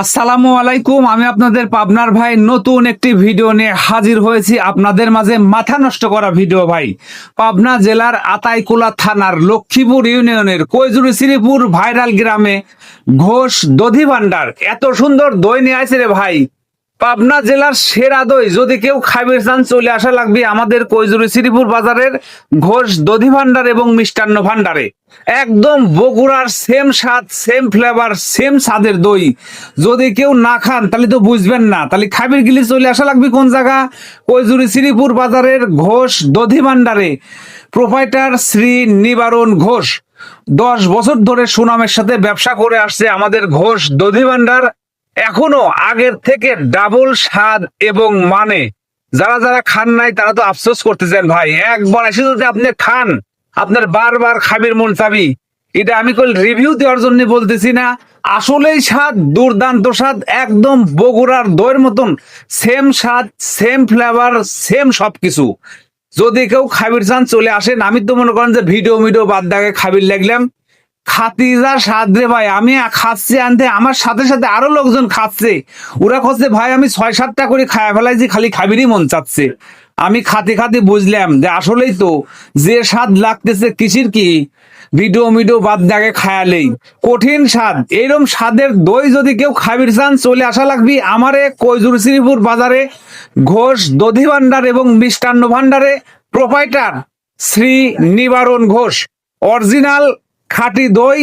আসসালামু আলাইকুম। আমি আপনাদের পাবনার ভাই নতুন একটি ভিডিও নিয়ে হাজির হয়েছি আপনাদের মাঝে। মাথা নষ্ট করা ভিডিও ভাই। পাবনা জেলার আতাইকুলা থানার লক্ষ্মীপুর ইউনিয়নের কৈজুরি শ্রীপুর ভাইরাল গ্রামে ঘোষ দধি ভান্ডার এত সুন্দর দই নিয়ে আসে রে ভাই। পাবনা জেলার সেরা দই যদি কেউ খাইবে চান চলে আসা লাগবে আমাদের কৈজুরি শ্রীপুর বাজারের ঘোষ দধি ভান্ডার এবং মিষ্টান্ন ভান্ডারে। একদম বগুড়ার সেম স্বাদ, সেম ফ্লেভার, সেম স্বাদের দই। যদি কেউ না খান তাহলে তো বুঝবেন না, তাহলে খাবির গিলি চলে আসা লাগবে কোন জায়গা? কৈজুরি শ্রীপুর বাজারের ঘোষ দধি ভান্ডারে। প্রোপাইটার শ্রী নিবারণ ঘোষ 10 বছর ধরে সুনামের সাথে ব্যবসা করে আসছে আমাদের ঘোষ দধি ভান্ডার। এখনো আগের থেকে ডাবল স্বাদ এবং মানে। যারা যারা খান নাই তারা তো আফসোস করতেছেন ভাই। একবার এসে যদি আপনি খান আপনার বারবার খাবির মন চাবি। এটা আমি কল রিভিউ দেওয়ার জন্য বলতেছি না, আসলেই স্বাদ দুর্দান্ত স্বাদ, একদম বগুড়ার দইয়ের মতন সেম স্বাদ, সেম ফ্লেভার, সেম সবকিছু। যদি কেউ খাবির চান চলে আসেন। আমি তো মনে করেন যে ভিডিও বাদ দাগে খাবির লাগলাম। খাতিজা স্বাদ রে ভাই। আমি খাচ্ছি আনতে আমার সাথে সাথে আরো লোকজন খাচ্ছে। ওরা খাচ্ছে ভাই আমি 6-7টা করে খায়া ফেলাইছি, খালি খাবিরই মন চাচ্ছে। আমি খাতে খাতে বুঝলাম যে আসলেই তো যে স্বাদ লাগতেছে কিসির কি ভিডিও বাদ দাগে খায়ালেই কঠিন স্বাদ। এইরকম স্বাদের দই যদি কেউ খাবির চান চলে আসা লাগবি আমারে কৈজুরি শ্রীপুর বাজারে ঘোষ দধি ভান্ডার এবং মিষ্টান্ন ভান্ডারে। প্রোপাইটার শ্রী নিবারণ ঘোষ। অরিজিনাল খাঁটি দই।